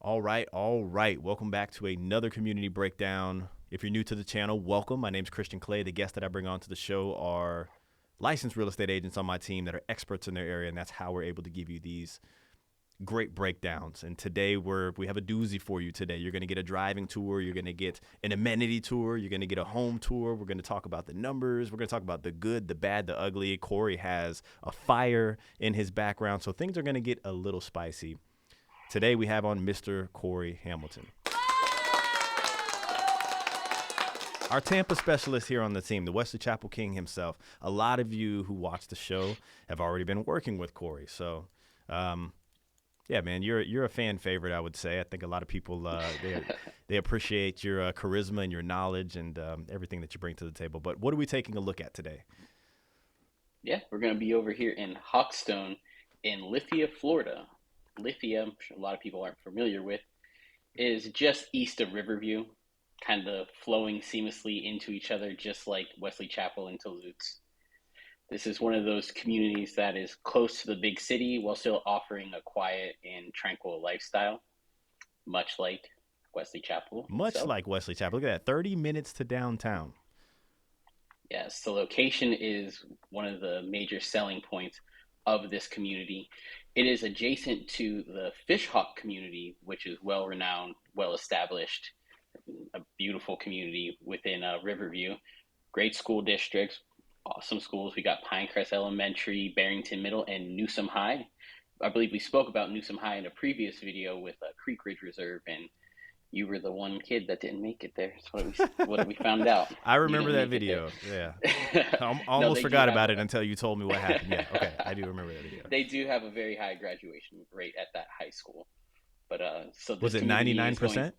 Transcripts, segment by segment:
All right, all right. Welcome back to another community breakdown. If you're new to the channel, welcome. My name's Christian Clay. The guests that I bring onto the show are licensed real estate agents on my team that are experts in their area, and that's how we're able to give you these great breakdowns. And today we have a doozy for you today. You're going to get a driving tour, you're going to get an amenity tour, you're going to get a home tour. We're going to talk about the numbers, we're going to talk about the good, the bad, the ugly. Corey has a fire in his background, so things are going to get a little spicy. Today we have on Mr. Corey Hamilton, our Tampa specialist here on the team, the Wesley Chapel King himself. A lot of you who watch the show have already been working with Corey. So, yeah, man, you're a fan favorite, I would say. I think a lot of people, they appreciate your charisma and your knowledge and everything that you bring to the table. But what are we taking a look at today? Yeah, we're going to be over here in Hawkstone in Lithia, Florida. Lithia, I'm sure a lot of people aren't familiar with, is just east of Riverview, kind of flowing seamlessly into each other, just like Wesley Chapel and Toulouse. This is one of those communities that is close to the big city while still offering a quiet and tranquil lifestyle, much like Wesley Chapel Much itself. like Wesley Chapel. Look at that, 30 minutes to downtown. Yes, the location is one of the major selling points of this community. It is adjacent to the Fishhawk community, which is well renowned, well established, a beautiful community within Riverview. Great school districts, awesome schools. We got Pinecrest Elementary, Barrington Middle, and Newsom High. I believe we spoke about Newsom High in a previous video with Creek Ridge Reserve, and you were the one kid that didn't make it there. That's what we found out. I You remember didn't that make it video. Yeah. there. I No, almost they do forgot have about it until you told me what happened. Yeah, okay. I do remember that video. they do have a very high graduation rate at that high school. But so Was this it community is going. 99%?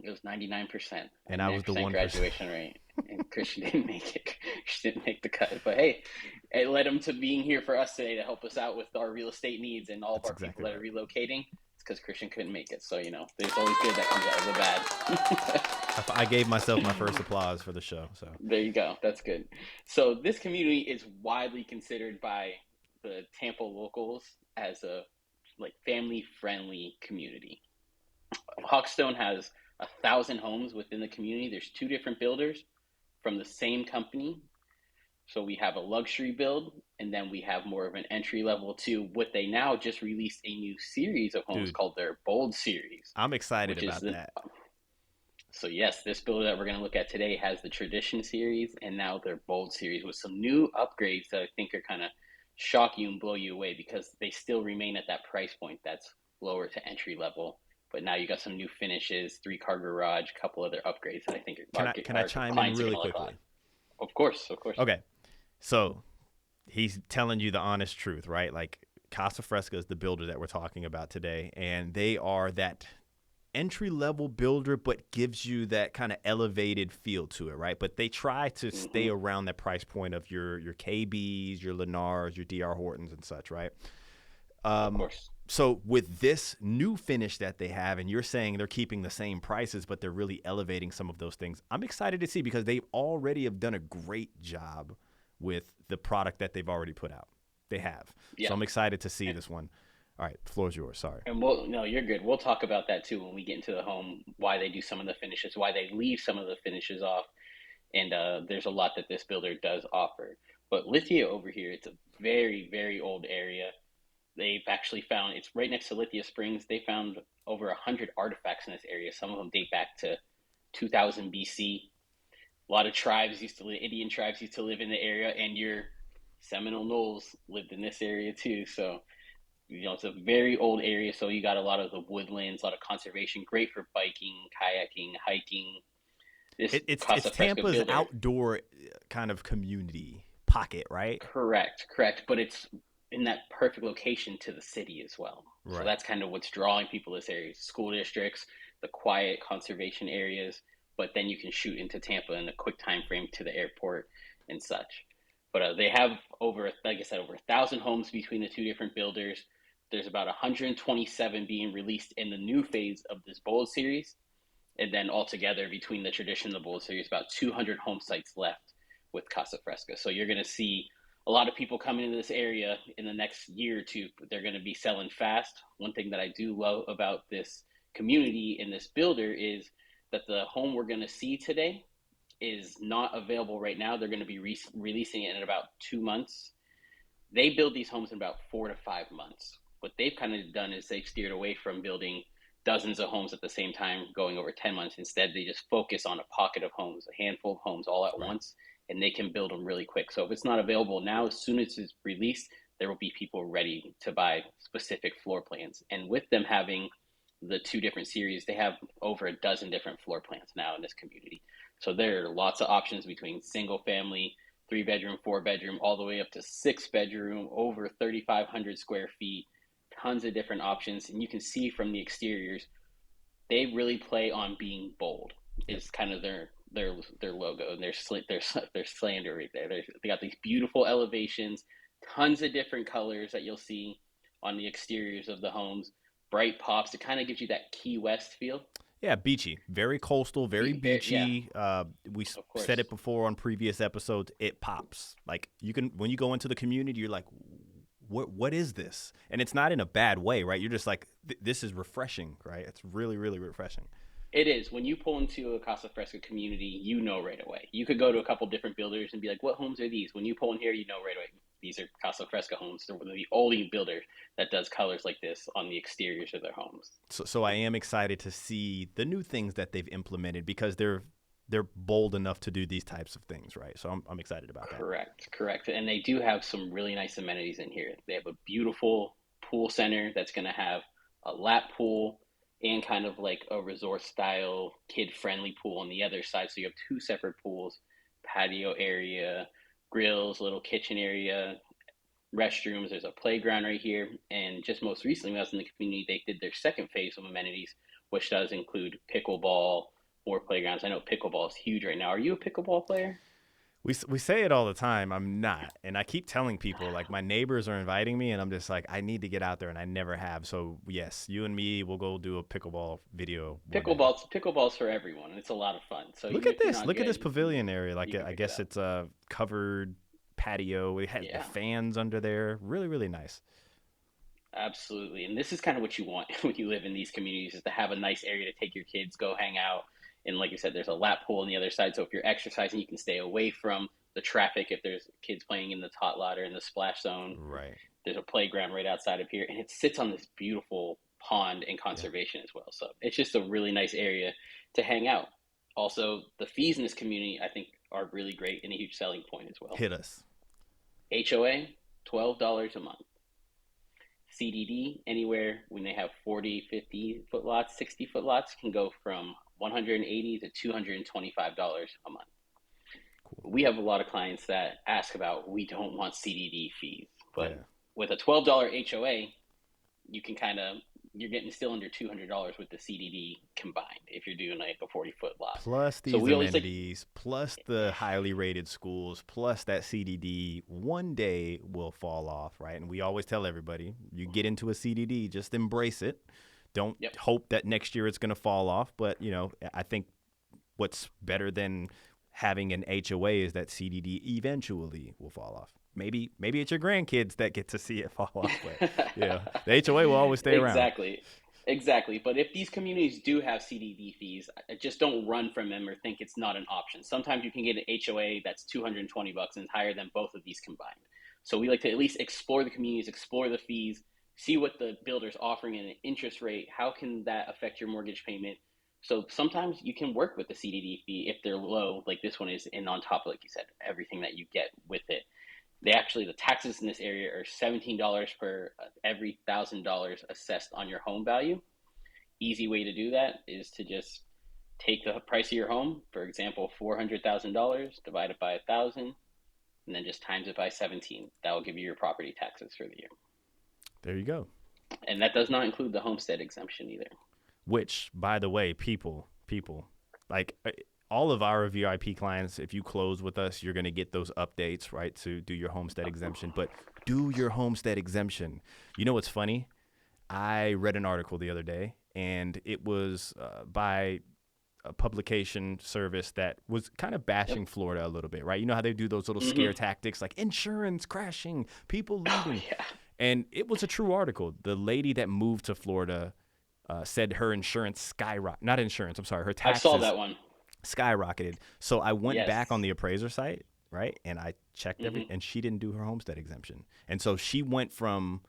It was 99%, And I was the 99% 1%. graduation rate, and Christian didn't make it. She didn't make the cut. But hey, it led him to being here for us today to help us out with our real estate needs and all of That's our people exactly that are right. relocating. It's because Christian couldn't make it. So there's always good that comes out of the bad. I gave myself my first applause for the show. So There you go. That's good. So this community is widely considered by the Tampa locals as a family friendly community. Hawkstone has 1,000 homes within the community. There's two different builders from the same company. So we have a luxury build, and then we have more of an entry level to what they now just released a new series of homes dude, called their Bold series, I'm excited which is about the that. so yes, this builder that we're going to look at today has the Tradition series and now their Bold series with some new upgrades that I think are kind of shock you and blow you away because they still remain at that price point that's lower to entry level. But now you got some new finishes, 3-car garage, a couple other upgrades that I think Can I our chime in clients are going really to look on. quickly? Of course, of course. Okay. So he's telling you the honest truth, right? Like Casa Fresca is the builder that we're talking about today, and they are that entry level builder, but gives you that kind of elevated feel to it, right? But they try to stay Hmm. around that price point of your KBs, your Lennars, your DR Hortons, and such, right? Of course. So with this new finish that they have, and you're saying they're keeping the same prices, but they're really elevating some of those things. I'm excited to see because they already have done a great job with the product that they've already put out. They have. So Yeah. I'm excited to see And, this one. All right, the floor's yours. Sorry. and no, you're good. We'll talk about that too when we get into the home, why they do some of the finishes, why they leave some of the finishes off. And there's a lot that this builder does offer. But Lithia over here, it's a very, very old area. They've actually found it's right next to Lithia Springs. They found over 100 artifacts in this area. Some of them date back to 2000 BC. A lot of Indian tribes used to live in the area, and your Seminole Knolls lived in this area too. So, it's a very old area. So you got a lot of the woodlands, a lot of conservation, great for biking, kayaking, hiking. This It's Casa Fresca Tampa's builder. outdoor kind of community pocket, right? Correct, correct. But it's in that perfect location to the city as well. So Right. that's kind of what's drawing people to this area. School districts, the quiet conservation areas, but then you can shoot into Tampa in a quick time frame to the airport and such. But they have like I said, over 1,000 homes between the two different builders. There's about 127 being released in the new phase of this Bold series, and then altogether between the Tradition and the Bold series, about 200 home sites left with Casa Fresca. So you're going to see a lot of people coming into this area in the next year or two. They're going to be selling fast. One thing that I do love about this community and this builder is that the home we're going to see today is not available right now. They're going to be releasing it in about 2 months. They build these homes in about 4 to 5 months. What they've kind of done is they've steered away from building dozens of homes at the same time, going over 10 months. Instead, they just focus on a pocket of homes, a handful of homes all at Right. once, and they can build them really quick. So if it's not available now, as soon as it's released, there will be people ready to buy specific floor plans. And with them having the two different series, they have over a dozen different floor plans now in this community. So there are lots of options between single family, 3 bedroom, 4 bedroom, all the way up to 6 bedroom, over 3,500 square feet, tons of different options. And you can see from the exteriors, they really play on being bold. Yep. Is kind of their logo and their slander right there. They got these beautiful elevations, tons of different colors that you'll see on the exteriors of the homes, bright pops. It kind of gives you that Key West feel. Yeah, beachy, very coastal, very Yeah, beachy. We of said course. it before on previous episodes. It pops. Like you can when you go into the community, you're like, what is this? And it's not in a bad way, right? You're just like, this is refreshing, right? It's really, really refreshing. It is. When you pull into a Casa Fresca community, you know right away. You could go to a couple different builders and be like, what homes are these? When you pull in here, you know right away. These are Casa Fresca homes. They're the only builder that does colors like this on the exteriors of their homes. So I am excited to see the new things that they've implemented because they're bold enough to do these types of things, right? So I'm excited about that. Correct, correct. And they do have some really nice amenities in here. They have a beautiful pool center that's going to have a lap pool and kind of like a resort style kid friendly pool on the other side. So you have two separate pools, patio area, grills, little kitchen area, restrooms. There's a playground right here. And just most recently, when I was in the community, they did their second phase of amenities, which does include pickleball or playgrounds. I know pickleball is huge right now. Are you a pickleball player? We say it all the time. I'm not, and I keep telling people like my neighbors are inviting me, and I'm just like I need to get out there, and I never have. So yes, you and me, we'll go do a pickleball video one day. Pickleball's for everyone. It's a lot of fun. So Look even at if you're this. not Look at this good, pavilion area. Like you can I pick it guess up. it's a covered patio. We had the Yeah, fans under there. Really, really nice. absolutely. And this is kind of what you want when you live in these communities is to have a nice area to take your kids, go hang out. And like you said, there's a lap pool on the other side. So if you're exercising, you can stay away from the traffic. If there's kids playing in the tot lot or in the splash zone, Right. there's a playground right outside of here, and it sits on this beautiful pond and Yeah. conservation as well. So it's just a really nice area to hang out. Also, the fees in this community, I think, are really great and a huge selling point as well. Hit us. HOA, $12 a month. CDD, anywhere when they have 40, 50 foot lots, 60 foot lots, can go from $180 to $225 a month. Cool. We have a lot of clients that ask about, we don't want CDD fees, but Yeah. with a $12 HOA, you can you're getting still under $200 with the CDD combined if you're doing like a 40-foot lot. Plus So these we always like, amenities, plus the highly rated schools, plus that CDD one day will fall off, right? And we always tell everybody, you get into a CDD, just embrace it. Don't yep, hope that next year it's going to fall off. But, I think what's better than having an HOA is that CDD eventually will fall off. Maybe it's your grandkids that get to see it fall off, but the HOA will always stay around. exactly. Exactly. But if these communities do have CDD fees, just don't run from them or think it's not an option. Sometimes you can get an HOA that's $220 and higher than both of these combined. So we like to at least explore the communities, explore the fees, see what the builder's offering in an interest rate. How can that affect your mortgage payment? So sometimes you can work with the CDD fee if they're low, like this one is, and on top of, like you said, everything that you get with it. The taxes in this area are $17 per every $1,000 assessed on your home value. Easy way to do that is to just take the price of your home, for example, $400,000, divide it by 1,000, and then just times it by 17. That will give you your property taxes for the year. There you go. And that does not include the homestead exemption either. Which, by the way, people, like all of our VIP clients, if you close with us, you're going to get those updates, right, to do your homestead exemption. But do your homestead exemption. You know what's funny? I read an article the other day, and it was by a publication service that was kind of bashing Yep. Florida a little bit, right? You know how they do those little scare Mm-hmm. tactics like insurance crashing, people Oh, leaving. yeah. And it was a true article. The lady that moved to Florida said her insurance skyrocket, not insurance, I'm sorry, her I saw taxes that one. skyrocketed. So I went Yes. back on the appraiser site, right? And I checked Hmm. and she didn't do her homestead exemption. And so she went from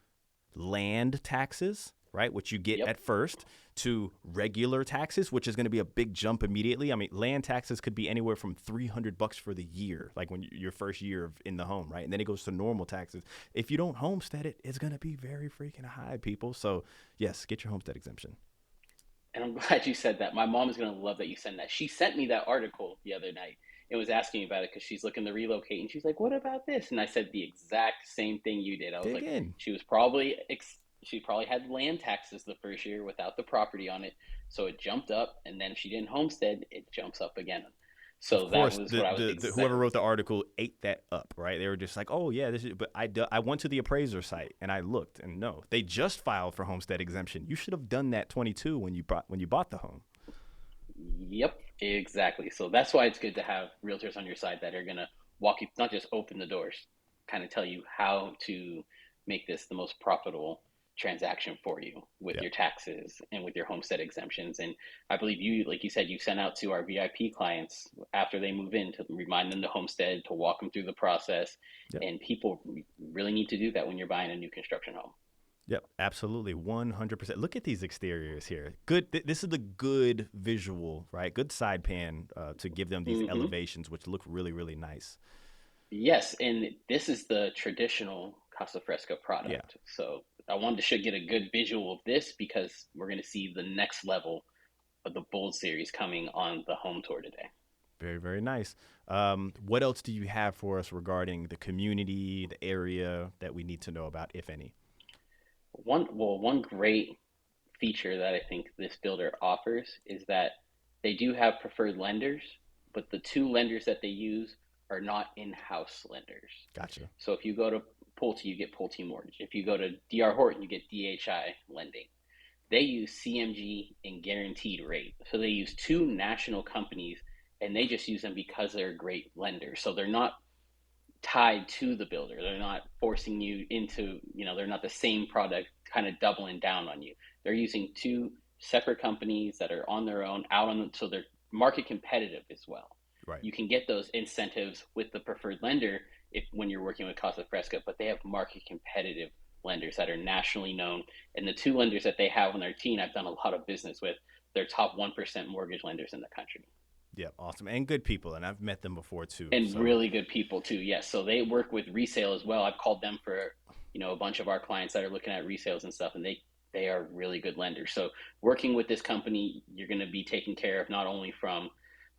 land taxes, right, which you get Yep. at first, to regular taxes, which is going to be a big jump immediately. I mean, land taxes could be anywhere from $300 for the year, like when your first year in the home, right? And then it goes to normal taxes. If you don't homestead it, it's going to be very freaking high, people. So yes, get your homestead exemption. And I'm glad you said that. My mom is going to love that you sent that. She sent me that article the other night and was asking me about it because she's looking to relocate. And she's like, "What about this?" And I said the exact same thing you did. I was Dig like, in. she was probably she probably had land taxes the first year without the property on it, so it jumped up. And then if she didn't homestead, it jumps up again. Of So that course, was what I was the whoever exactly. wrote the article ate that up, right? They were just like, "Oh yeah, this is." But I went to the appraiser site and I looked, and no, they just filed for homestead exemption. You should have done that 22 when you bought the home. Yep, exactly. So that's why it's good to have realtors on your side that are going to walk you, not just open the doors, kind of tell you how to make this the most profitable transaction for you with Yeah. your taxes and with your homestead exemptions. And I believe you, like you said, you sent out to our VIP clients after they move in to remind them to homestead, to walk them through the process. Yep. And people really need to do that when you're buying a new construction home. Yep. Absolutely. 100%. Look at these exteriors here. Good. This is the good visual, right? Good side pan to give them these Hmm. elevations, which look really, really nice. Yes, and this is the traditional Casa Fresca Yeah. product. So I wanted to should get a good visual of this because we're going to see the next level of the Bold series coming on the home tour today. Very, very nice. What else do you have for us regarding the community, the area that we need to know about, if any? One great feature that I think this builder offers is that they do have preferred lenders, but the two lenders that they use are not in-house lenders. Gotcha. So if you go to Pulte, you get Pulte Mortgage. If you go to DR Horton, you get DHI lending. They use CMG and guaranteed rate. So they use two national companies and they just use them because they're great lenders. So they're not tied to the builder. They're not forcing you into, they're not the same product kind of doubling down on you. They're using two separate companies that are on their own, out on them, so they're market competitive as well. Right. You can get those incentives with the preferred lender if when you're working with Casa Fresca, but they have market competitive lenders that are nationally known. And the two lenders that they have on their team, I've done a lot of business with. They're top 1% mortgage lenders in the country Yeah. Awesome. And good people. And I've met them before too. and So, really good people too. Yes, so they work with resale as well. I've called them for a bunch of our clients that are looking at resales and stuff, and they are really good lenders. So working with this company, you're going to be taken care of not only from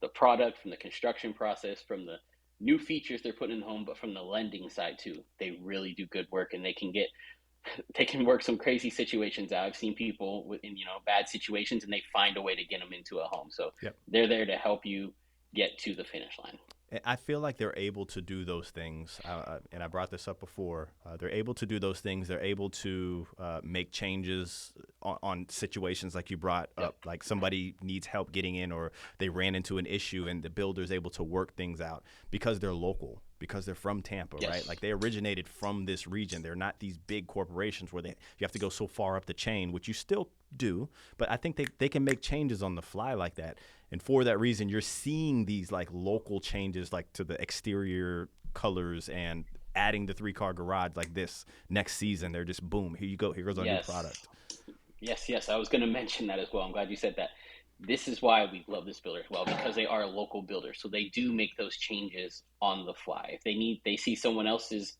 the product, from the construction process, from the new features they're putting in the home, but from the lending side too. They really do good work, and they can work some crazy situations out. I've seen people in bad situations, and they find a way to get them into a home. So yep. they're there to help you get to the finish line. I feel like they're able to do those things, and I brought this up before. They're able to do those things. They're able to make changes on situations like you brought Yep. up, like somebody needs help getting in, or they ran into an issue, and the builder's able to work things out because they're local, because they're from Tampa, right? Yes. Like they originated from this region. They're not these big corporations where you have to go so far up the chain, which you still do, but I think they can make changes on the fly like that. And for that reason, you're seeing these like local changes, like to the exterior colors and adding the 3-car garage like this next season. They're just boom, here you go. Here goes our new Yes. product. Yes. I was going to mention that as well. I'm glad you said that. This is why we love this builder as well because they are a local builder, so they do make those changes on the fly. If they see someone else's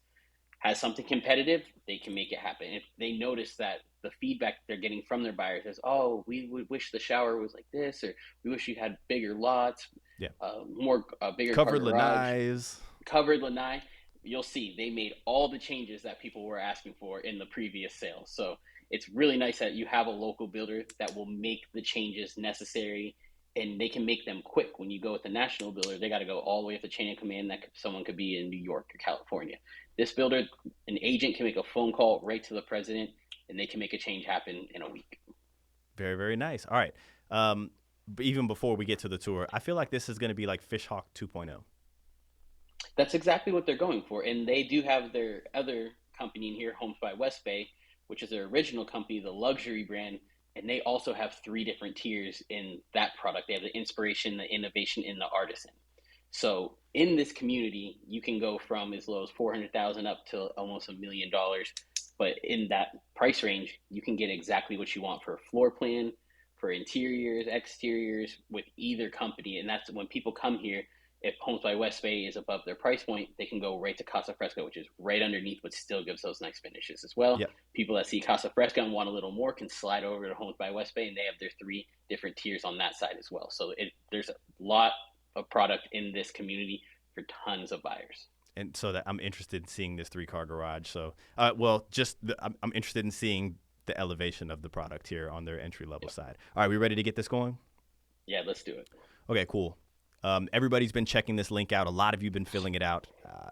has something competitive, they can make it happen. If they notice that the feedback they're getting from their buyers is, "Oh, we would wish the shower was like this," or "We wish you had bigger lots, Yeah. more bigger car Covered garage, lanais. covered lanai," you'll see they made all the changes that people were asking for in the previous sale. So it's really nice that you have a local builder that will make the changes necessary and they can make them quick. When you go with the national builder, they got to go all the way up the chain of command. Someone could be in New York or California. This builder, an agent can make a phone call right to the president and they can make a change happen in a week. Very, very nice. All right. But even before we get to the tour, I feel like this is going to be like Fishhawk 2.0. That's exactly what they're going for. And they do have their other company in here, Homes by West Bay, which is their original company, the luxury brand. and they also have three different tiers in that product. They have the inspiration, the innovation, and the artisan. So in this community, you can go from as low as 400,000 up to almost $1 million. But in that price range, you can get exactly what you want for a floor plan, for interiors, exteriors with either company. And that's when people come here. If Homes by West Bay is above their price point, they can go right to Casa Fresca, which is right underneath, but still gives those nice finishes as well. Yep. People that see Casa Fresca and want a little more can slide over to Homes by West Bay, and they have their three different tiers on that side as well. So there's a lot of product in this community for tons of buyers. And so that I'm interested in seeing this 3-car garage. So, I'm interested in seeing the elevation of the product here on their entry level side. All right, we ready to get this going? Yeah, let's do it. Okay, cool. Everybody's been checking this link out. A lot of you have been filling it out.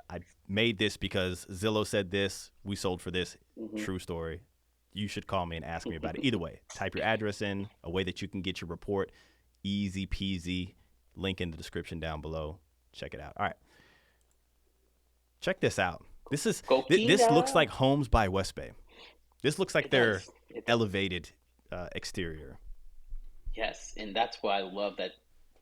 I made this because Zillow said this. We sold for this. True story. You should call me and ask me about it. Either way, type your address in, a way that you can get your report. Easy peasy. Link in the description down below. Check it out. All right. Check this out. This looks like Homes by West Bay. This looks like their elevated exterior. Yes, and that's why I love that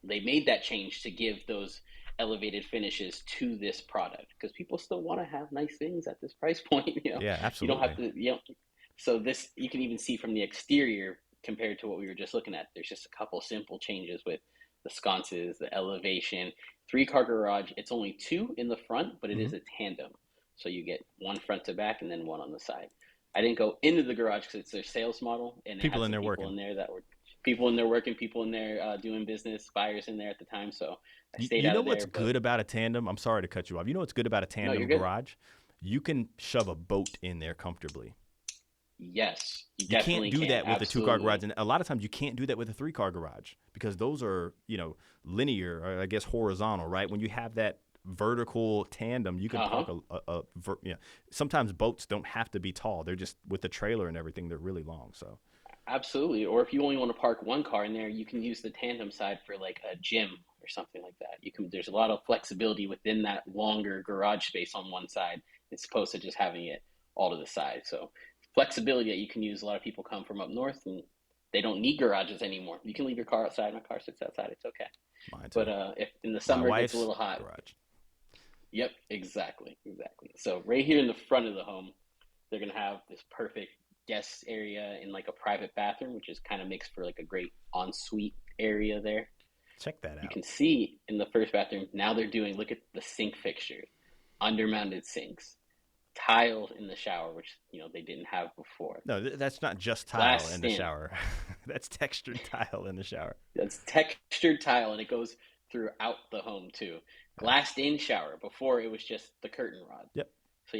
they made that change to give those elevated finishes to this product, because people still want to have nice things at this price point. Yeah, absolutely. You don't have to. So this, you can even see from the exterior compared to what we were just looking at. There's just a couple simple changes with the sconces, the elevation. 3-car garage. It's only 2 in the front, but it is a tandem. So you get one front to back and then one on the side. I didn't go into the garage because it's their sales model, and people in there working. People in there working, people in there doing business, buyers in there at the time. So I stayed out of there. You know what's good about a tandem? I'm sorry to cut you off. You know what's good about a tandem garage? You can shove a boat in there comfortably. Yes, you can't do that with a 2-car garage, and a lot of times you can't do that with a 3-car garage because those are linear, or I guess horizontal, right? When you have that vertical tandem, you can park sometimes boats don't have to be tall; they're just with the trailer and everything, they're really long. So absolutely, or if you only want to park one car in there, you can use the tandem side for like a gym or something like that. There's a lot of flexibility within that longer garage space on one side, as opposed to just having it all to the side. So flexibility that you can use. A lot of people come from up north and they don't need garages anymore. You can leave your car outside. My car sits outside. It's okay. Mine too. But if in the summer it gets a little hot. Garage. Yep, exactly. So right here in the front of the home, they're going to have this perfect guest area in like a private bathroom, which is kind of makes for like a great ensuite area there. Check that out. You can see in the first bathroom, now look at the sink fixtures, undermounted sinks. Tile in the shower, which they didn't have before. No, that's not just tile in the shower. That's textured tile in the shower. That's textured tile, and it goes throughout the home too. Glassed in shower. Before it was just the curtain rod. Yep. So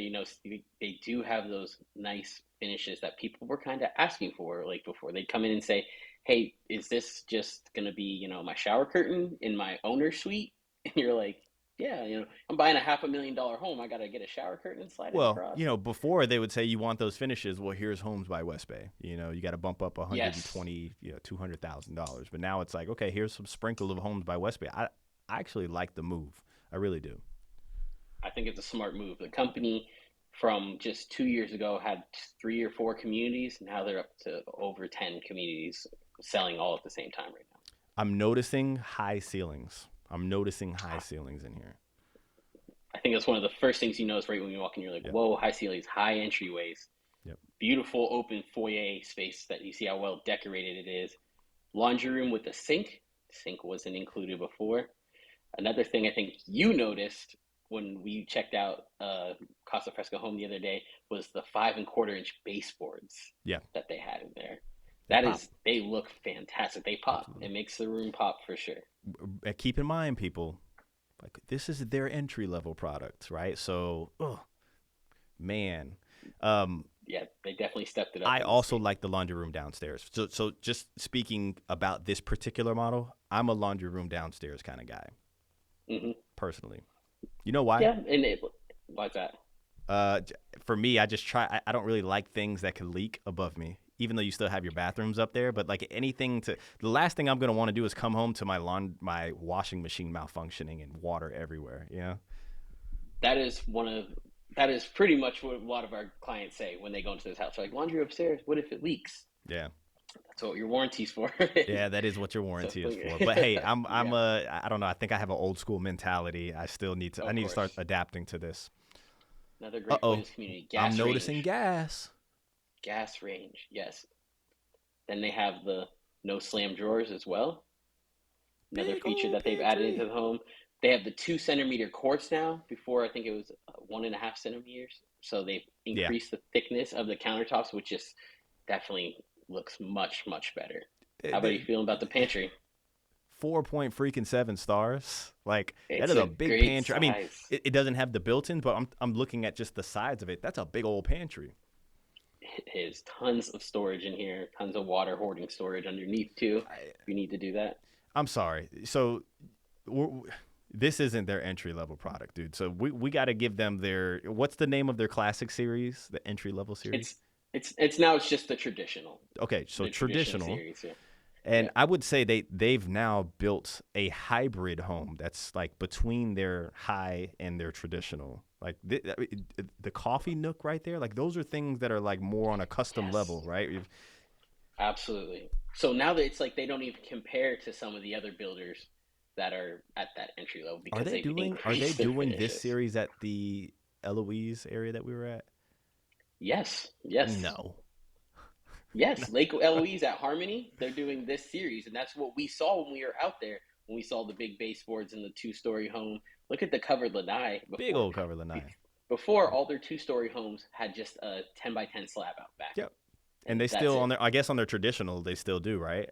they do have those nice finishes that people were kind of asking for. Like before, they'd come in and say, "Hey, is this just gonna be my shower curtain in my owner suite?" And you're like, yeah, I'm buying a $500,000 home. I got to get a shower curtain and slide it across. Before they would say you want those finishes. Well, here's Homes by West Bay. You got to bump up $120,000, $200,000. But now it's like, okay, here's some sprinkle of Homes by West Bay. I actually like the move. I really do. I think it's a smart move. The company from just 2 years ago had 3 or 4 communities. Now they're up to over 10 communities selling all at the same time right now. I'm noticing high ceilings. in here. I think that's one of the first things you notice right when you walk in. You're like, whoa, high ceilings, high entryways. Yep. Beautiful open foyer space that you see how well decorated it is. Laundry room with a sink. Sink wasn't included before. Another thing I think you noticed when we checked out Casa Fresca home the other day was the 5 1/4-inch baseboards that they had in there. They look fantastic. They pop. Absolutely. It makes the room pop for sure. Keep in mind, people, like this is their entry level product, right? So, man. Yeah, they definitely stepped it up. I also like the laundry room downstairs. So just speaking about this particular model, I'm a laundry room downstairs kind of guy, personally. You know why? Yeah, and why's that? For me, I just I don't really like things that can leak above me, even though you still have your bathrooms up there. But like the last thing I'm going to want to do is come home to my washing machine malfunctioning and water everywhere. That is pretty much what a lot of our clients say when they go into this house. They're like, laundry upstairs, what if it leaks? Yeah. That's what your warranty's for. Yeah, that is what your So, warranty is for. But hey, I'm yeah, a I don't know. I think I have an old school mentality. I of need to start course. adapting to this. Another great point in Uh-oh. this community, I'm gas noticing range. gas. Gas range, yes. Then they have the no slam drawers as well. Another Big feature old that they've added into pantry. the home. They have the 2 centimeter quartz now. Before I think it was 1.5 centimeters. So they've Yeah. increased the thickness of the countertops, which just definitely looks much much better. How about you It, feeling about the it, pantry? 4.7 stars. Like that It's is a a big great pantry. I mean, size. it doesn't have the built-in, but I'm looking at just the sides of it. That's a big old pantry. It is tons of storage in here, tons of water hoarding storage underneath too. I, If you need to do that. I'm sorry. So we're, this isn't their entry level product, dude. So we got to give them their what's the name of their classic series, the entry level series? It's it's now it's just Okay, so the traditional traditional. series. Yeah, And yeah, I would say they've now built a hybrid home that's like between their high and their traditional. Like the coffee nook right there, like those are things that are like more on a custom level, yes, right? absolutely. So now that it's like they don't even compare to some of the other builders that are at that entry level Are because they they've doing increased their this finishes. series at the Eloise area that we were at? Yes, yes, No. yes. Lake Eloise at Harmony, they're doing this series, and that's what we saw when we were out there. When we saw the big baseboards in the two-story home. Look at the covered lanai Big before. old cover lanai. Before, all their two-story homes had just a 10 by 10 slab out back, Yep. And and they that's still on it. their I guess on their traditional they still do, right?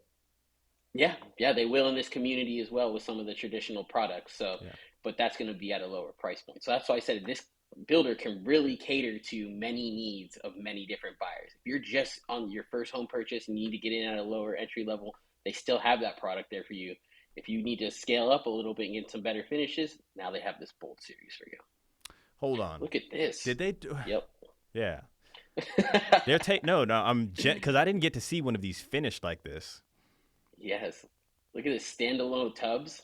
Yeah, yeah, they will in this community as well with some of the traditional products. So, Yeah. but that's going to be at a lower price point. So that's why I said this builder can really cater to many needs of many different buyers. If you're just on your first home purchase and you need to get in at a lower entry level, they still have that product there for you. If you need to scale up a little bit and get some better finishes, now they have this bold series for you. Hold on. Look at this. Did they do Yep. Yeah. They're take no, I'm cuz I didn't get to see one of these finished like this. Yes. Look at this standalone tubs.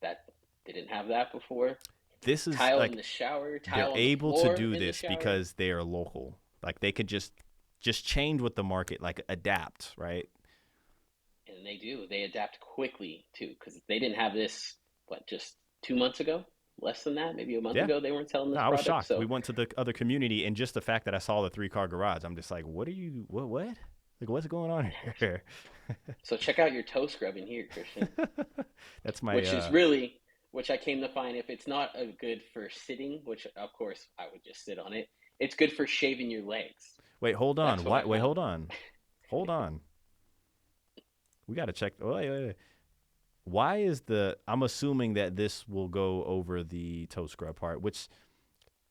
That didn't have that before. This is Tile in like the shower, they're tile on the able to floor do in the this shower. because they are local. Like they could just change with the market, like adapt, right? And they do. They adapt quickly too, because they didn't have this, what, just 2 months ago? Less than that, maybe a month Yeah. ago, they weren't selling No, this I was product. shocked. We So, went to the other community, and just the fact that I saw the 3 car garage, I'm just like, what are you? What? Like, what's going on here? so check out your toe scrub in here, Christian, That's my. which is really, which I came to find if it's not a good for sitting, which of course I would just sit on it, it's good for shaving your legs. Wait, hold on. That's what I What? Wait, found. hold on. Hold on. We got to check. Wait. Why is the? I'm assuming that this will go over the toe scrub part, which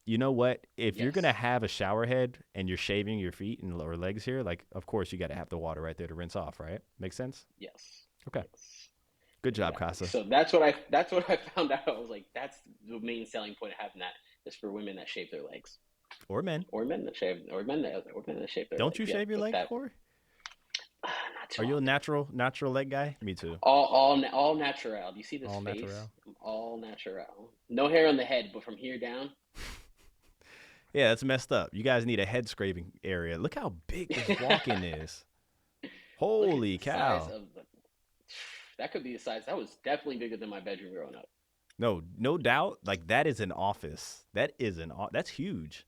you know what? If you're gonna Yes. have a shower head and you're shaving your feet and lower legs here, like of course you got to have the water right there to rinse off, right? Makes sense. Yes. Okay, Yes. good job, Exactly. Casa. So that's what I found out. I was like, that's the main selling point of having that is for women that shave their legs, Or men. or men that shave their Don't legs. you Yep. shave your But legs, that Corey? not too Are you a often. natural leg guy? Me too. All natural. Do you see this All face? natural. I'm all natural. No hair on the head, but from here down, Yeah, that's messed up. You guys need a head scraping area. Look how big this walk-in is. look at Holy the size cow. of the. That could be the size. That was definitely bigger than my bedroom growing up. No, no doubt. Like that is an office. That's huge.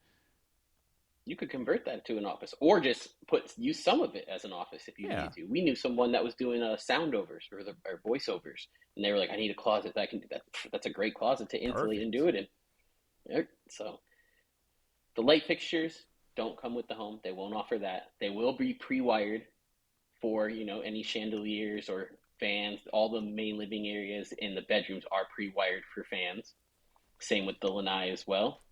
You could convert that to an office, or just put use some of it as an office if you Yeah, needed to. We knew someone that was doing sound overs or voiceovers, and they were like, "I need a closet that I can do that." That's a great closet to insulate and perfect. do it in. Yeah. So the light fixtures don't come with the home. They won't offer that. They will be pre-wired for any chandeliers or fans. All the main living areas in the bedrooms are pre-wired for fans. Same with the lanai as well.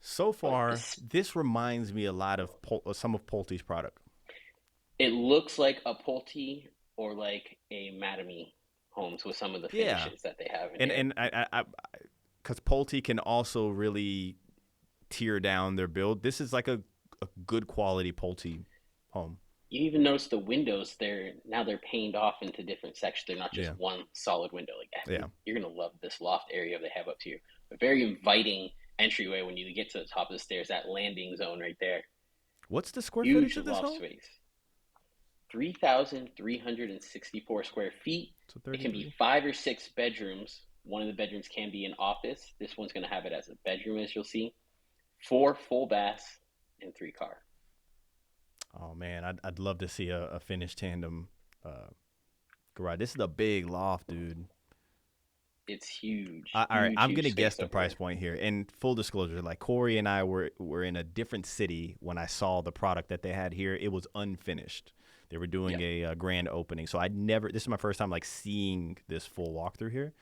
So But far, this this reminds me a lot of some of Pulte's product. it looks like a Pulte or like a Mattamy homes with some of the Yeah, finishes that they have in and here. and I because Pulte can also really tear down their build. This is like a good quality Pulte home. You even notice the windows. They're painted off into different sections. They're not just Yeah, one solid window. Like yeah. you're gonna love this loft area they have up here. A very inviting entryway when you get to the top of the stairs. That landing zone right there. What's the square footage Huge of this loft home? space. 3,364 square feet. So It can be 33. 5 or 6 bedrooms. One of the bedrooms can be an office. This one's going to have it as a bedroom, as you'll see. 4 full baths and 3 car. Oh man, I'd love to see a finished tandem uh, garage. This is a big loft, dude. It's huge, All right, huge, I'm huge gonna guess space the over price here. point here. And full disclosure, like Corey and I were in a different city when I saw the product that they had here. It was unfinished. They were doing Yeah. a grand opening, so I'd never. This is my first time like seeing this full walkthrough here.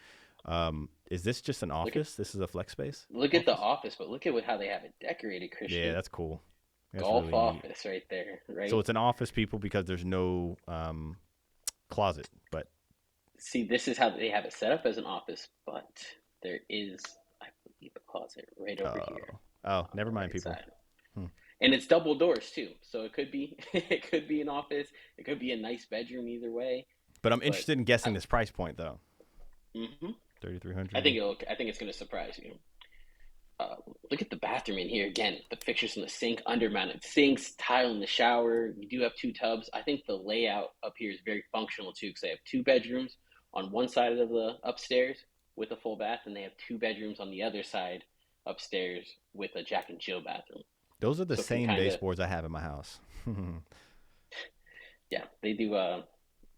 Is this just an Look at office? This is a flex space look at the office. office, but look at how they have it decorated, Yeah, Christian. that's cool. That's Golf really neat. office right there, So right? it's an office, people, because there's no closet. But See, this is how they have it set up as an office, but there is, I believe, a closet right over here oh, on never the mind, right people. side. Hmm. And it's double doors too, so it could be it could be an office, it could be a nice bedroom either way. But I'm But interested in guessing this price point though. hmm I 3,300. think it's going to surprise you. Uh, Look at the bathroom in here again. The fixtures in the sink, undermounted sinks, tile in the shower. You do have 2 tubs. I think the layout up here is very functional too, because they have 2 bedrooms on one side of the upstairs with a full bath, and they have 2 bedrooms on the other side upstairs with a Jack and Jill bathroom. Those are the So it can same kind of, baseboards I have in my house. yeah, they do.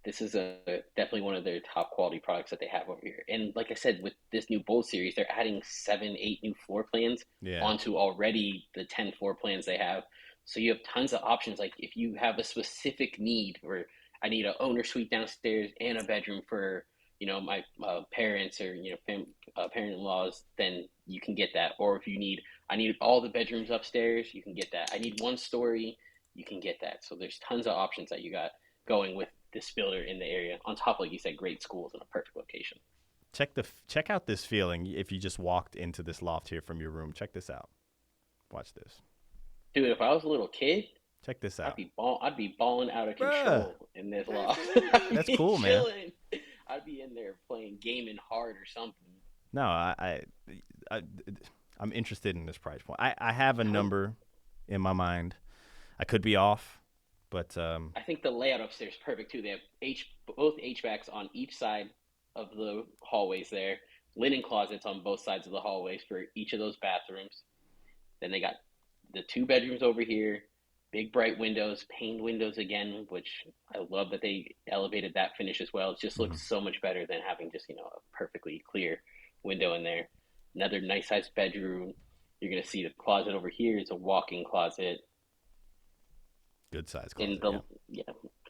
This is definitely one of their top quality products that they have over here. And like I said, with this new Bold series, they're adding 7, 8 new floor plans Yeah. onto already the 10 floor plans they have. So you have tons of options. Like if you have a specific need, or I need an owner suite downstairs and a bedroom for my parents, or parent-in-laws, then you can get that. Or if I need all the bedrooms upstairs, you can get that. I need 1 story, you can get that. So there's tons of options that you got going with this builder in the area. On top of, like you said, great schools in a perfect location. Check out this feeling if you just walked into this loft here from your room. Check this out. Watch this. Dude, if I was a little kid, Check this I'd out. be balling out of Bruh. control in this Man, loft. I'd that's be cool, man. chilling. I'd be in there playing gaming hard or something. No, I I'm interested in this price point. I have a How number in my mind. I could be off, but I think the layout upstairs is perfect too. They have both HVACs on each side of the hallways there, linen closets on both sides of the hallways for each of those bathrooms. Then they got the 2 bedrooms over here, big bright windows, paned windows again, which I love that they elevated that finish as well. It just mhm. looks so much better than having just, a perfectly clear window in there. Another nice sized bedroom. You're gonna see the closet over here is a walk-in closet. Good size In closet. the Yeah.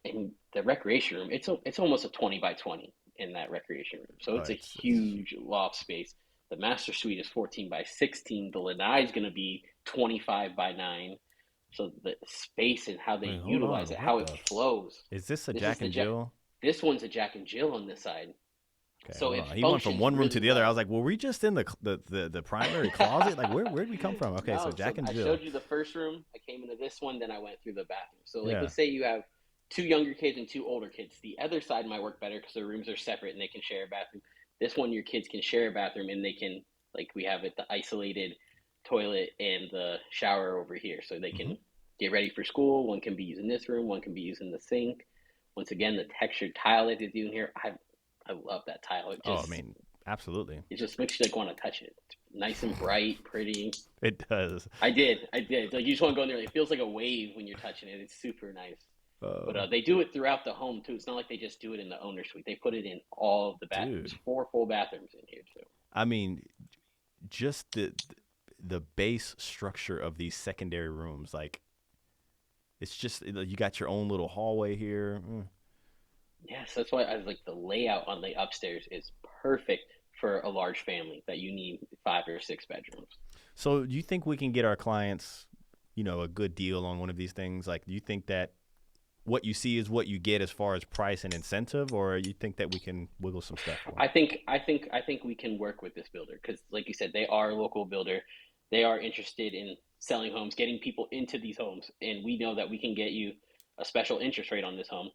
Yeah, in the recreation room, it's almost a 20 by 20 in that recreation room. So Oh, it's a it's huge loft space. The master suite is 14 by 16. The lanai is going to be 25 by 9. So the space and how they wait. Hold utilize on. it, What how it the? flows. Is this a This is Jack the and Jack. Jill? This one's a Jack and Jill on this side, Okay, so hold it on. He went from functions one room to really the other. I was well. like, were we just in the primary closet? Like, where'd we come from? Okay, so No, so Jack and I Jill. showed you the first room. I came into this one, then I went through the bathroom. So, like, Yeah. let's say you have 2 younger kids and 2 older kids. The other side might work better because the rooms are separate and they can share a bathroom. This one, your kids can share a bathroom, and they can, like, we have it, the isolated toilet and the shower over here. So they Hmm. can get ready for school. One can be using this room, one can be using the sink. Once again, the textured tile that they do in here, I love that tile. Oh, I mean, absolutely. It just makes you like want to touch it. It's nice and bright, pretty. It does. I did. Like you just want to go in there. It feels like a wave when you're touching it. It's super nice. But Uh, they do it throughout the home too. It's not like they just do it in the owner suite. They put it in all of the bathrooms. dude. 4 full bathrooms in here too. I mean, just the base structure of these secondary rooms, like it's just you got your own little hallway here. Yes, that's why I was like the layout on the upstairs is perfect for a large family that you need 5 or 6 bedrooms. So, do you think we can get our clients, a good deal on one of these things? Like, do you think that what you see is what you get as far as price and incentive, or you think that we can wiggle some stuff for them? I think we can work with this builder because, like you said, they are a local builder. They are interested in selling homes, getting people into these homes, and we know that we can get you a special interest rate on this home,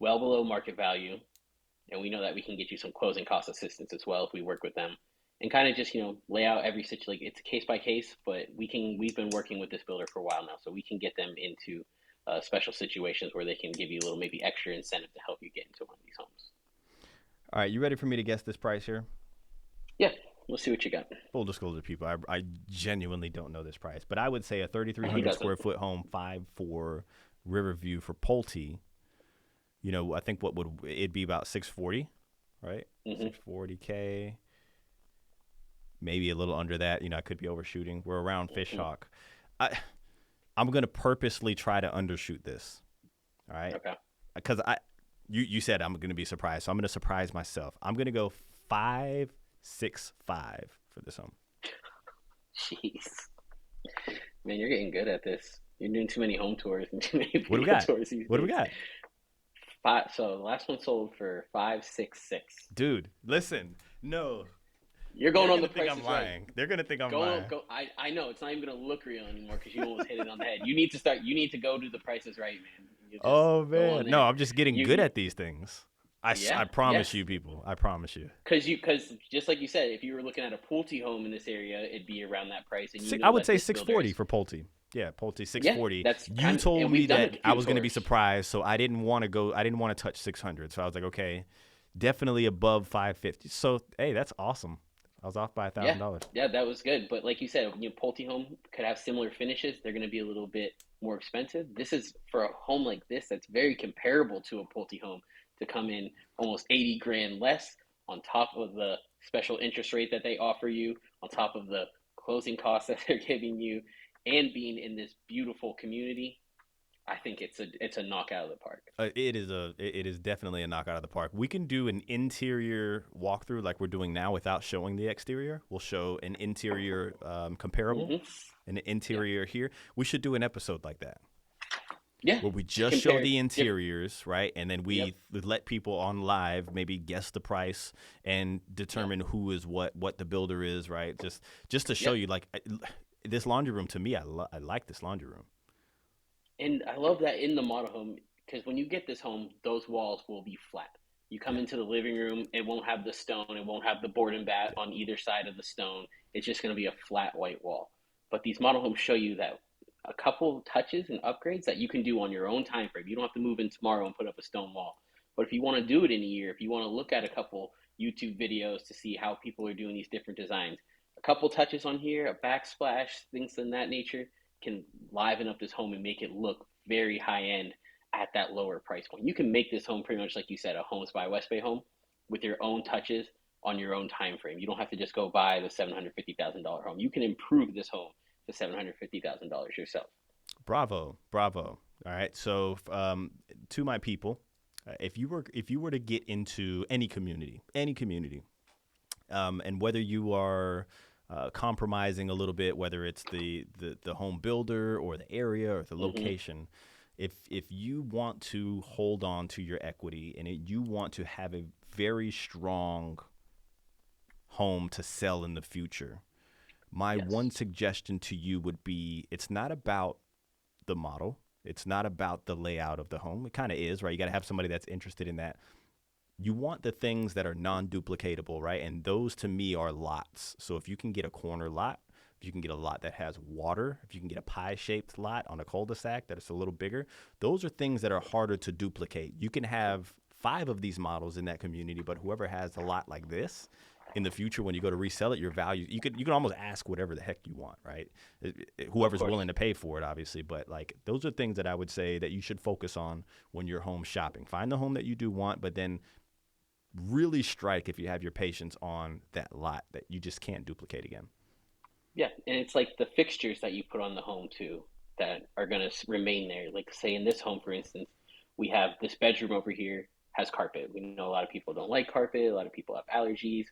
well below market value, and we know that we can get you some closing cost assistance as well if we work with them, and kind of just lay out every situation. Like it's case by case, but we've been working with this builder for a while now, so we can get them into special situations where they can give you a little maybe extra incentive to help you get into one of these homes. All right, you ready for me to guess this price here? Yeah, we'll see what you got. Full disclosure, people, I genuinely don't know this price, but I would say a He 3,300 doesn't. square foot home, 5-4 Riverview for Pulte. You know, I think what would it'd be about 640, right? Mm-hmm. 640K, maybe a little under that. You know, I could be overshooting. We're around Mm-hmm. Fishhawk. I'm gonna purposely try to undershoot this. All right, Okay. because you said I'm gonna be surprised, so I'm gonna surprise myself. I'm gonna go 565 for this home. Jeez, man, you're getting good at this. You're doing too many home tours and too many What do we video got? tours these What do we days. got? So the last one sold for 566. Dude, listen. No. You're They're going on going to the think I'm prices right. lying. They're going to think I'm Go lying. go. I know it's not even gonna look real anymore because you almost hit it on the head. You need to start. You need to go to the prices right, man. You just Oh, go on man. No, there. I'm just getting good You at these things. I yeah promise yes. you, people. I promise you. Because just like you said, if you were looking at a Pulte home in this area, it'd be around that price, and you I know would that say this builder 640 is for Pulte. Yeah, Pulte yeah. 640. That's You kind of, told and me we've done that a I few was going to be tours. surprised, so I didn't want to go. I didn't want to touch 600. So I was like, okay, definitely above 550. So, hey, that's awesome. I was off by Yeah, $1,000. yeah, that was good. But like you said, Pulte home could have similar finishes. They're going to be a little bit more expensive. This is for a home like this that's very comparable to a Pulte home to come in almost 80 grand less on top of the special interest rate that they offer you, on top of the closing costs that they're giving you, and being in this beautiful community. I think it's a knockout of the park. It is definitely a knockout of the park. We can do an interior walkthrough like we're doing now without showing the exterior. We'll show an interior comparable, Mm-hmm. an Yeah, interior here. We should do an episode like that yeah. where we just show Compare the different. interiors, right? And then Yep. we let people on live maybe guess the price and Yep. determine who is what the builder is, right? Just to show Yep. you, like this laundry room to me, I like this laundry room. And I love that in the model home because when you get this home, those walls will be flat. You come Yeah, into the living room, it won't have the stone, it won't have the board and bat yeah. on either side of the stone. It's just going to be a flat white wall. But these model homes show you that a couple touches and upgrades that you can do on your own time frame. You don't have to move in tomorrow and put up a stone wall. But if you want to do it in a year, if you want to look at a couple YouTube videos to see how people are doing these different designs, a couple touches on here, a backsplash, things in that nature, can liven up this home and make it look very high end at that lower price point. You can make this home pretty much like you said, a Homes by West Bay home with your own touches on your own time frame. You don't have to just go buy the $750,000 home. You can improve this home to $750,000 yourself. Bravo, bravo. All right. So, to my people, if you were to get into any community, and whether you are compromising a little bit, whether it's the home builder or the area or the Mm-hmm. location, if you want to hold on to your equity and you want to have a very strong home to sell in the future, my one Yes. suggestion to you would be it's not about the model. It's not about the layout of the home. It kind of is, right? You got to have somebody that's interested in that. You want the things that are non-duplicatable, right? And those to me are lots. So if you can get a corner lot, if you can get a lot that has water, if you can get a pie-shaped lot on a cul-de-sac that is a little bigger, those are things that are harder to duplicate. You can have 5 of these models in that community, but whoever has a lot like this in the future, when you go to resell it, your value, you can almost ask whatever the heck you want, right? Of Whoever's course. willing to pay for it, obviously. But like those are things that I would say that you should focus on when you're home shopping. Find the home that you do want, but then really strike if you have your patience on that lot that you just can't duplicate again. Yeah, and it's like the fixtures that you put on the home too that are going to remain there. Like say in this home, for instance, we have this bedroom over here has carpet. We know a lot of people don't like carpet. A lot of people have allergies.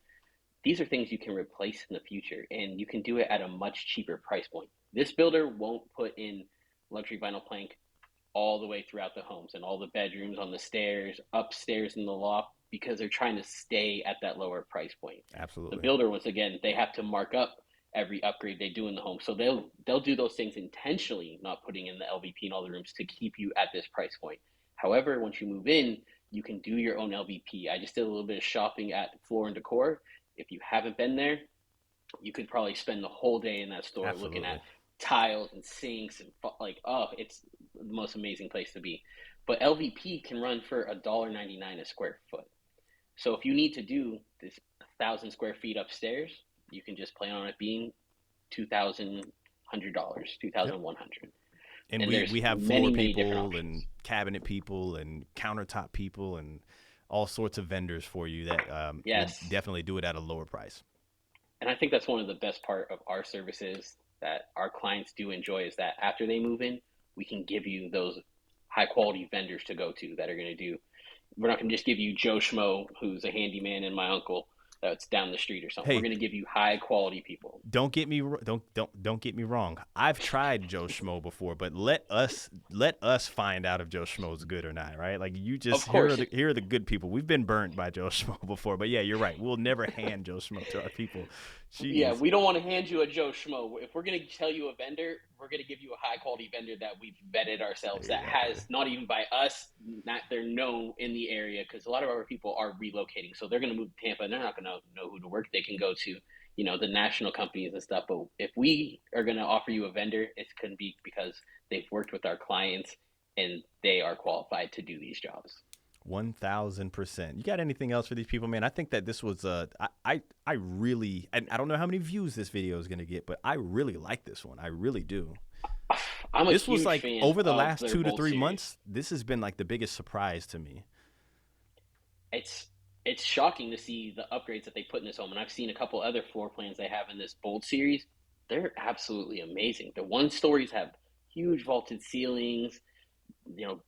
These are things you can replace in the future, and you can do it at a much cheaper price point. This builder won't put in luxury vinyl plank all the way throughout the homes and all the bedrooms on the stairs, upstairs in the loft, because they're trying to stay at that lower price point. The Absolutely. builder, once again, they have to mark up every upgrade they do in the home. So they'll do those things intentionally, not putting in the LVP in all the rooms to keep you at this price point. However, once you move in, you can do your own LVP. I just did a little bit of shopping at Floor and Decor. If you haven't been there, you could probably spend the whole day in that store looking at Absolutely. tiles and sinks and like, oh, it's the most amazing place to be. But LVP can run for $1.99 a square foot. So if you need to do this 1,000 square feet upstairs, you can just plan on it being $2,100, Yep. 2,100. And And there's we have floor many different people and options. cabinet people and countertop people and all sorts of vendors for you that will Yes, definitely do it at a lower price. and I think that's one of the best part of our services that our clients do enjoy is that after they move in, we can give you those high quality vendors to go to that are going to do. We're not going to just give you Joe Schmo, who's a handyman, and my uncle that's down the street or something. We're Hey, going to give you high quality people. don't get me wrong. I've tried Joe Schmo before, but let us find out if Joe Schmo is good or not, right? Like you Of just course, here are the good people. We've been burnt by Joe Schmo before, but yeah, you're right. We'll never hand Joe Schmo to our people. yeah, Jeez. we don't want to hand you a Joe Schmo. If we're going to tell you a vendor, we're going to give you a high quality vendor that we've vetted ourselves, that Exactly. has not even by us, not they're known in the area because a lot of our people are relocating. So they're going to move to Tampa and they're not going to know who to work. They can go to, the national companies and stuff. But if we are going to offer you a vendor, it's going to be because they've worked with our clients and they are qualified to do these jobs. 1,000%. You got anything else for these people, man? I think that this was I really, and I don't know how many views this video is gonna get, but I really like this one. I really do. I'm a This was huge like fan over the of last their two to Bolt three series. months. This has been like the biggest surprise to me. It's shocking to see the upgrades that they put in this home. And I've seen a couple other floor plans they have in this Bold series. They're absolutely amazing. The one stories have huge vaulted ceilings,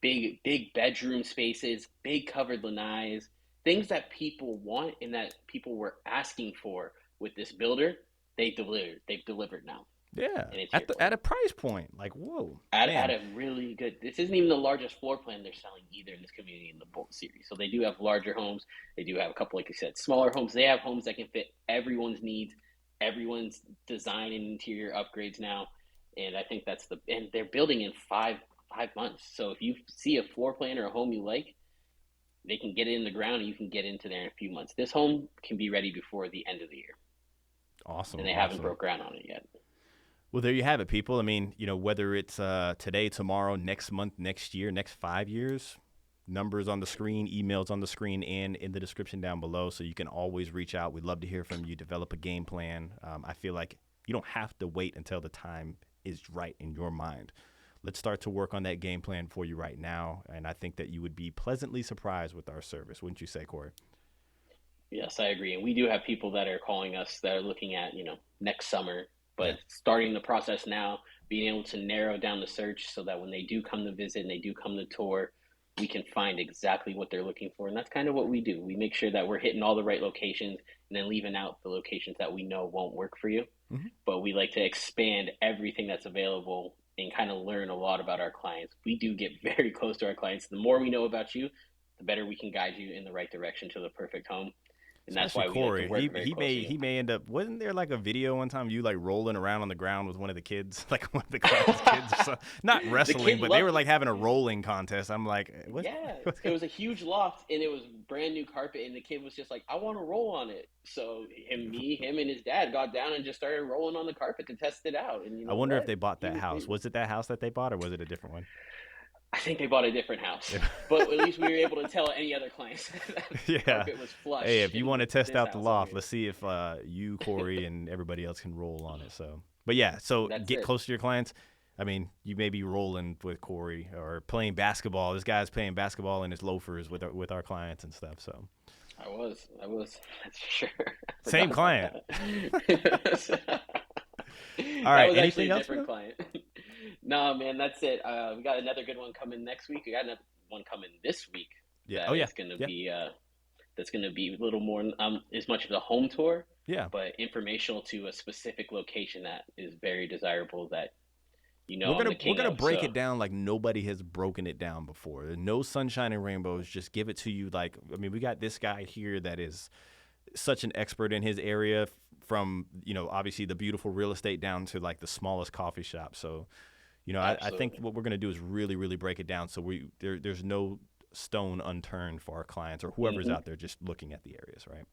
big bedroom spaces, big covered lanais, things that people want and that people were asking for with this builder. They delivered. They've delivered now, Yeah, and it's at here the for at you. a price point, like whoa, At man. a really good. This isn't even the largest floor plan they're selling either in this community in the Bolt series. So they do have larger homes. They do have a couple, like you said, smaller homes. They have homes that can fit everyone's needs, everyone's design and interior upgrades now. And I think and they're building in five months. So if you see a floor plan or a home you like, they can get it in the ground and you can get into there in a few months. This home can be ready before the end of the year, and Awesome, they haven't awesome. broke ground on it yet. Well, there you have it, people. I mean, whether it's today, tomorrow, next month, next year, next 5 years, numbers on the screen, emails on the screen, and in the description down below. So you can always reach out. We'd love to hear from you. Develop a game plan. I feel like you don't have to wait until the time is right in your mind. Let's start to work on that game plan for you right now. And I think that you would be pleasantly surprised with our service. Wouldn't you say, Corey? Yes, I agree. And we do have people that are calling us that are looking at, next summer, but Yeah. starting the process now, being able to narrow down the search so that when they do come to visit and they do come to tour, we can find exactly what they're looking for. And that's kind of what we do. We make sure that we're hitting all the right locations and then leaving out the locations that we know won't work for you. Mm-hmm. But we like to expand everything that's available and kind of learn a lot about our clients. We do get very close to our clients. The more we know about you, the better we can guide you in the right direction to the perfect home, and that's Especially why we like to Corey, work very he may closely. he may end up. Wasn't there like a video one time you like rolling around on the ground with one of the kids, like one of the client's kids, or something? Not The wrestling, kid but they were loved like it. having a rolling contest. I'm like, what? Yeah, it was a huge loft and it was brand new carpet, and the kid was just like, "I want to roll on it." So him, and his dad got down and just started rolling on the carpet to test it out. And you I know wonder if what? they bought He that was. house. Was it that house that they bought, or was it a different one? I think they bought a different house, but at least we were able to tell any other clients that the Yeah. carpet was Hey, flush if you want in to test this out the house over loft, here. let's see if you, Corey, and everybody else can roll on it. So, but yeah, so That's get it. close to your clients. I mean, you may be rolling with Corey or playing basketball. This guy's playing basketball in his loafers with our clients and stuff. So, I was. That's for sure. I same forgot about client. that. All That right. was actually Anything a else for different them? client. No, man, that's it. We got another good one coming next week. We got another one coming this week Yeah. Oh that yeah. is going to Yeah. be a little more as much of a home tour, Yeah. but informational to a specific location that is very desirable that We're I'm gonna the we're king gonna of. break So it down like nobody has broken it down before. There's no sunshine and rainbows. Just give it to you like I mean, we got this guy here that is such an expert in his area from obviously the beautiful real estate down to like the smallest coffee shop. So I think absolutely. what we're going to do is really really break it down so there's no stone unturned for our clients or whoever's Hmm. out there just looking at the areas, right?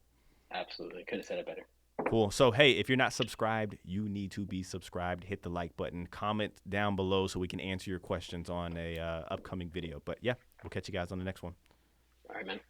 Absolutely. Couldn't have said it better. Cool. So, hey, if you're not subscribed, you need to be subscribed. Hit the like button. Comment down below so we can answer your questions on a upcoming video. But, yeah, we'll catch you guys on the next one. All right, man.